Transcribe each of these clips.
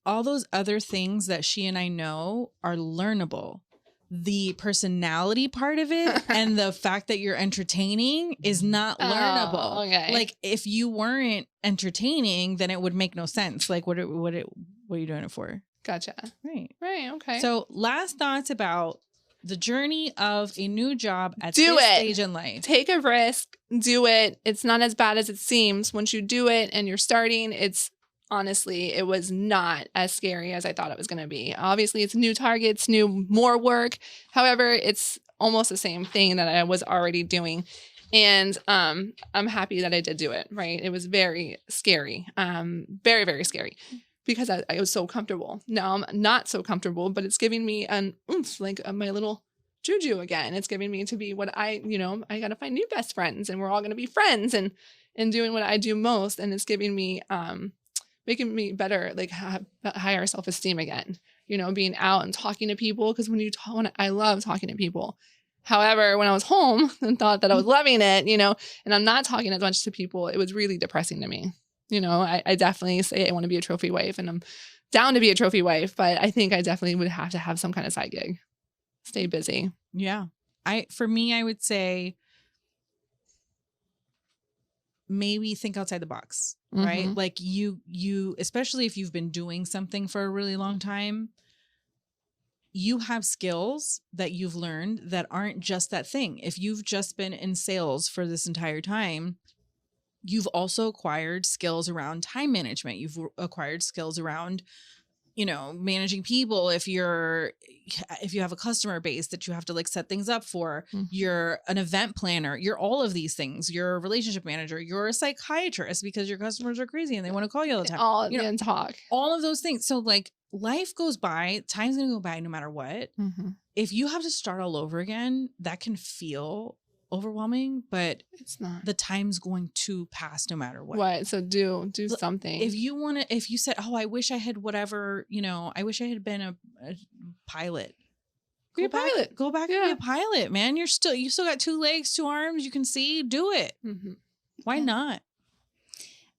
all those other things that she and I know are learnable. The personality part of it and the fact that you're entertaining is not learnable. Oh, okay. Like if you weren't entertaining, then it would make no sense. Like what are you doing it for? Gotcha. Right. Right. Okay. So last thoughts about the journey of a new job at Do this it. stage in life. Take a risk. Do it. It's not as bad as it seems. Once you do it and you're starting, honestly, it was not as scary as I thought it was going to be. Obviously, it's new targets, more work. However, it's almost the same thing that I was already doing. And I'm happy that I did do it, right? It was very scary, very, very scary because I was so comfortable. Now I'm not so comfortable, but it's giving me an oomph, like my little juju again. It's giving me to be what I got to find new best friends and we're all going to be friends and doing what I do most. And it's giving me, making me better, like have higher self-esteem again, being out and talking to people. Cause I love talking to people. However, when I was home and thought that I was loving it, and I'm not talking as much to people, it was really depressing to me. I definitely say I want to be a trophy wife and I'm down to be a trophy wife, but I think I definitely would have to have some kind of side gig. Stay busy. Yeah. For me, I would say maybe think outside the box, right? Mm-hmm. Like you, especially if you've been doing something for a really long time, you have skills that you've learned that aren't just that thing. If you've just been in sales for this entire time, you've also acquired skills around time management. You've acquired skills around, managing people. If you have a customer base that you have to like set things up for, Mm-hmm. you're an event planner, you're all of these things. You're a relationship manager, you're a psychiatrist because your customers are crazy and they want to call you all the time. And talk. All of those things. So like life goes by, time's going to go by no matter what. Mm-hmm. If you have to start all over again, that can feel overwhelming, but It's not. the time's going to pass no matter what. What? So do something. If you said, oh, I wish I had whatever, I wish I had been a pilot. Be a pilot. Go back and be a pilot, man. You still got 2 legs, 2 arms. You can see, do it. Mm-hmm. Why not?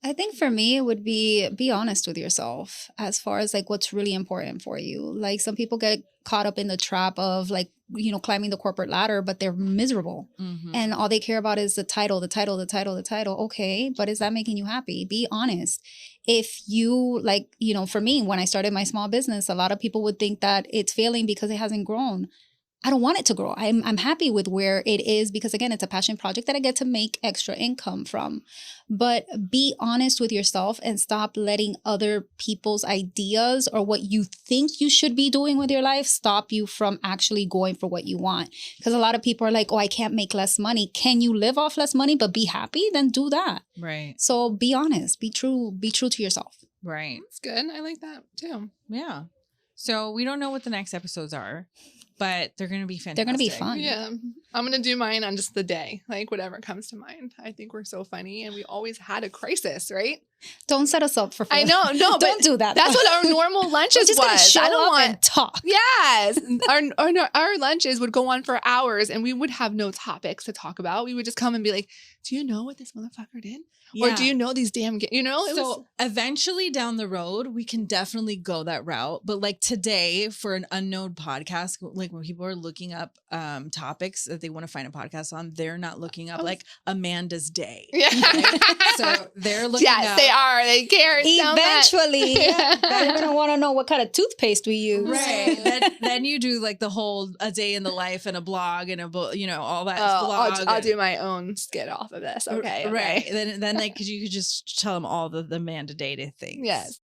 I think for me, it would be honest with yourself as far as like what's really important for you. Like some people get caught up in the trap of like, climbing the corporate ladder, but they're miserable. Mm-hmm. And all they care about is the title. Okay, but is that making you happy? Be honest. If you for me, when I started my small business, a lot of people would think that it's failing because it hasn't grown. I don't want it to grow. I'm happy with where it is because, again, it's a passion project that I get to make extra income from. But be honest with yourself and stop letting other people's ideas or what you think you should be doing with your life stop you from actually going for what you want. Because a lot of people are like, oh, I can't make less money. Can you live off less money but be happy? Then do that. Right. So be honest. Be true to yourself. Right. That's good. I like that too. Yeah. So we don't know what the next episodes are, but they're going to be fantastic. They're going to be fun. Yeah. I'm going to do mine on just the day, like whatever comes to mind. I think we're so funny and we always had a crisis, right? Don't set us up for I know. No, don't do that. That's what our normal lunches We're just gonna was. show I don't up want and talk. Yes. Our lunches would go on for hours and we would have no topics to talk about. We would just come and be like, do you know what this motherfucker did? Yeah. Or do you know these damn, So eventually down the road, we can definitely go that route. But like today for an unknown podcast, like when people are looking up topics that they want to find a podcast on, they're not looking up like Amanda's day. Yeah. Right? So they're looking up. Yes, they are. They care. so much. Eventually, they're gonna want to know what kind of toothpaste we use. Right. then you do like the whole a day in the life and a blog and all that. I'll do my own skit off of this. Okay. Right. Then like, cause you could just tell them all the Amanda Day things. Yes.